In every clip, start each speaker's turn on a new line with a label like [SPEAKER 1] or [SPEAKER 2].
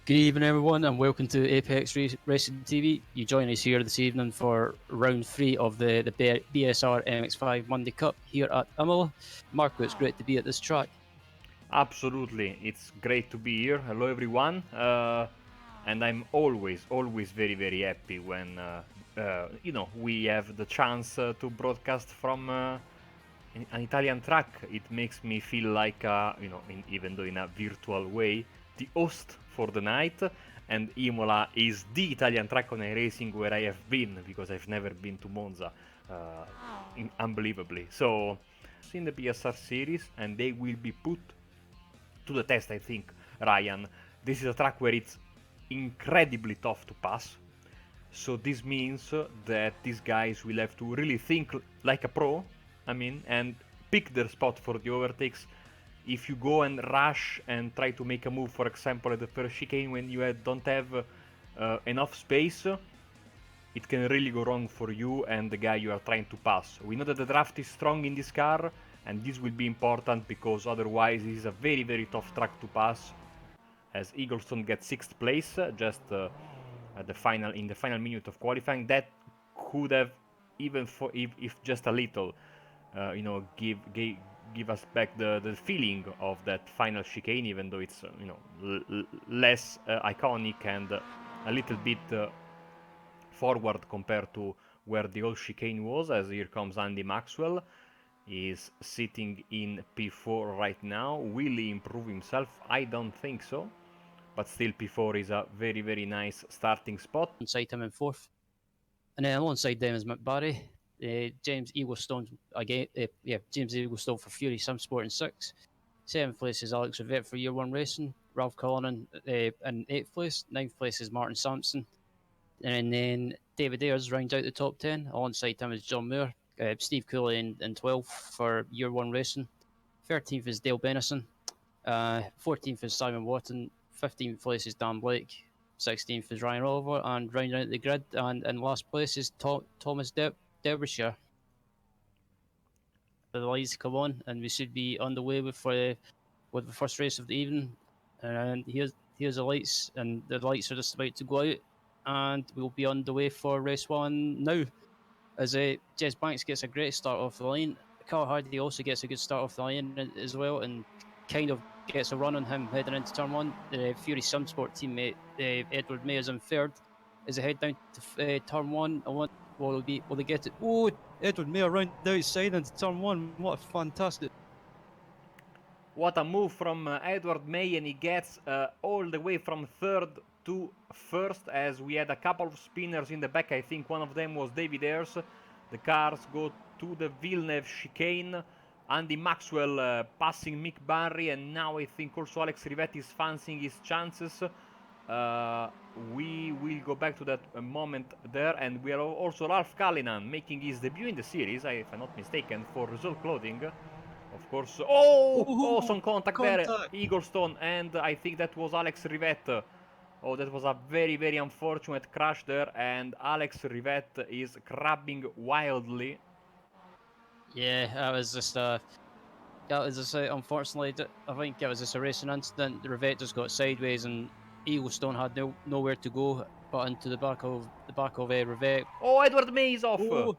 [SPEAKER 1] Good evening, everyone, and welcome to ApexRacing TV. You join us here this evening for round 3 of the BSR MX5 Monday Cup here at Imola. Marco, it's great to be at this track.
[SPEAKER 2] Absolutely, it's great to be here. Hello, everyone. And I'm always very happy when we have the chance to broadcast from an Italian track. It makes me feel like even though in a virtual way, the host for the night. And Imola is the Italian track on iRacing where I have been because I've never been to Monza, unbelievably. So, in the BSR series, and they will be put to the test, I think, Ryan. This is a track where it's incredibly tough to pass. So this means that these guys will have to really think like a pro, and pick their spot for the overtakes. If you go and rush and try to make a move, for example, at the first chicane when you don't have enough space, it can really go wrong for you and the guy you are trying to pass. We know that the draft is strong in this car, and this will be important because otherwise this is a very tough track to pass, as Eaglestone gets 6th place just in the final minute of qualifying. That could have, even for if just a little, give us back the feeling of that final chicane, even though it's less iconic and a little bit forward compared to where the old chicane was. As here comes Andy Maxwell, is sitting in P4 right now. Will he improve himself? I don't think so, but still P4 is a very nice starting spot.
[SPEAKER 1] Alongside him in 4th. And then alongside them is McBarry. James Eaglestone again. James Eaglestone for Fury Sim Sport in 6th. 7th place is Alex Rivette for Year 1 Racing. Ralph Cullinan in 8th place. 9th place is Martin Sampson. And then David Ayres rounds out the top 10. Alongside him is John Moore. Steve Cooley in 12th for Year 1 Racing. 13th is Dale Benison. 14th is Simon Watton. 15th place is Dan Blake. 16th is Ryan Oliver. And rounding out the grid, and in last place is Thomas Derbyshire. The lights come on, and we should be on the way with the first race of the evening. And here's the lights, and the lights are just about to go out, and we'll be on the way for race 1 now. As Jez Banks gets a great start off the line, Carl Hardy also gets a good start off the line as well, and kind of gets a run on him heading into turn 1. The Fury Sim Sport teammate Edward May is in 3rd. As they head down to turn 1, will they get it? Oh, Edward May around the outside into turn 1. What a fantastic!
[SPEAKER 2] What a move from Edward May, and he gets all the way from 3rd to 1st, as we had a couple of spinners in the back. I think one of them was David Ayres. The cars go to the Villeneuve chicane. Andy Maxwell passing Mick Barry, and now I think also Alex Rivette is fancying his chances. We will go back to that moment there, and we are also Ralph Cullinan making his debut in the series, if I'm not mistaken, for Result Clothing. Of course. Some contact there, Eaglestone, and I think that was Alex Rivette. Oh, that was a very unfortunate crash there, and Alex Rivette is crabbing wildly.
[SPEAKER 1] Yeah, that was just unfortunately, I think it was just a racing incident. The Rivette just got sideways, and Eaglestone had nowhere to go but into the back of Rivette.
[SPEAKER 2] Oh, Edward May is off.
[SPEAKER 1] Oh,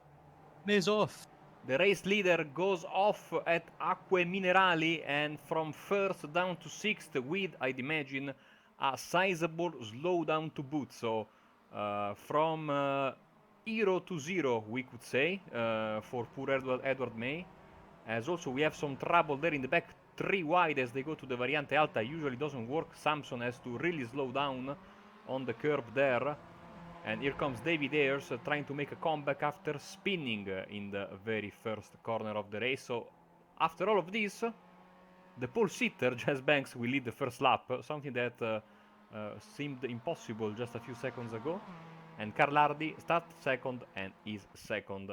[SPEAKER 1] May's off.
[SPEAKER 2] The race leader goes off at Acque Minerali, and from 1st down to 6th with, I'd imagine, a sizable slowdown to boot. So from hero to zero, we could say, for poor Edward May. As also we have some trouble there in the back, 3 wide as they go to the Variante Alta. Usually doesn't work. Samson has to really slow down on the curb there. And here comes David Ayres trying to make a comeback after spinning in the very first corner of the race. So after all of this, the pole sitter, Jez Banks, will lead the first lap, something that seemed impossible just a few seconds ago. And Carl Hardy starts second and is second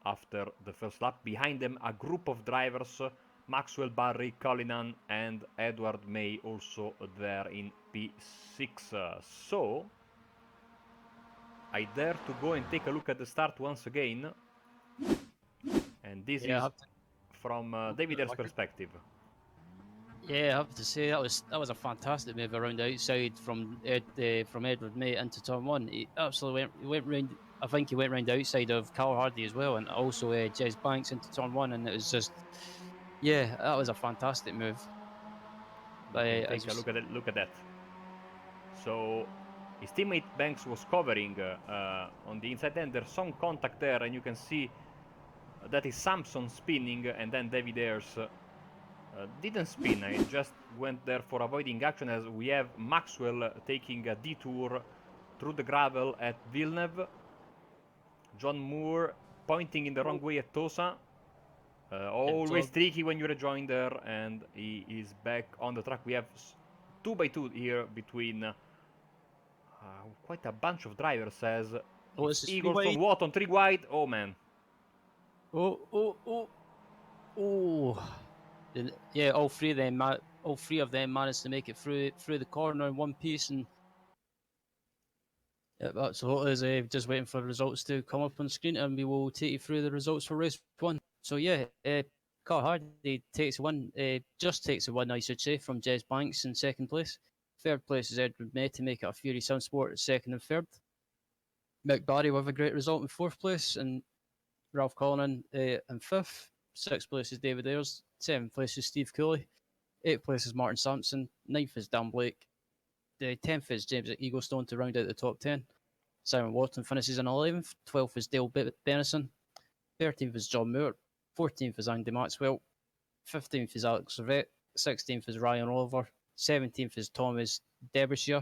[SPEAKER 2] after the first lap. Behind them, a group of drivers, Maxwell, Barry, Cullinan, and Edward May also there in P6. So I dare to go and take a look at the start once again. And this is from David Ayres' perspective.
[SPEAKER 1] Yeah, I have to say that was a fantastic move around the outside from Edward May into turn one. He absolutely went round. I think he went round the outside of Cal Hardy as well, and also Jez Banks into turn one, and it was just yeah, that was a fantastic move.
[SPEAKER 2] We can
[SPEAKER 1] As
[SPEAKER 2] take
[SPEAKER 1] you,
[SPEAKER 2] a look at it. Look at that. So his teammate Banks was covering on the inside. Then there's some contact there, and you can see that is Samson spinning, and then David Ayres didn't spin. He just went there for avoiding action, as we have Maxwell taking a detour through the gravel at Villeneuve. John Moore pointing in the wrong way at Tosa. Always tricky when you rejoin there, and he is back on the track. We have 2x2 here between quite a bunch of drivers, as
[SPEAKER 1] this is three
[SPEAKER 2] Eagleson
[SPEAKER 1] wide.
[SPEAKER 2] Watt on 3 wide. Oh man.
[SPEAKER 1] Oh. Yeah, all three of them managed to make it through the corner in one piece, and yeah, absolutely is just waiting for the results to come up on screen, and we will take you through the results for race one. So yeah, Carl Hardy takes one, just takes a win, I should say, from Jez Banks in second place. Third place is Edward May to make it a Fury Sound Sport second and third. Mick Barry with a great result in fourth place, and Ralph Cullinan in fifth. Sixth place is David Ayres. Seventh place is Steve Cooley. Eighth place is Martin Sampson. Ninth is Dan Blake. The 10th is James Eaglestone to round out the top 10. Simon Watson finishes in 11th. 12th is Dale Benison. 13th is John Moore. 14th is Andy Maxwell. 15th is Alex Rivette. 16th is Ryan Oliver. 17th is Thomas Derbyshire.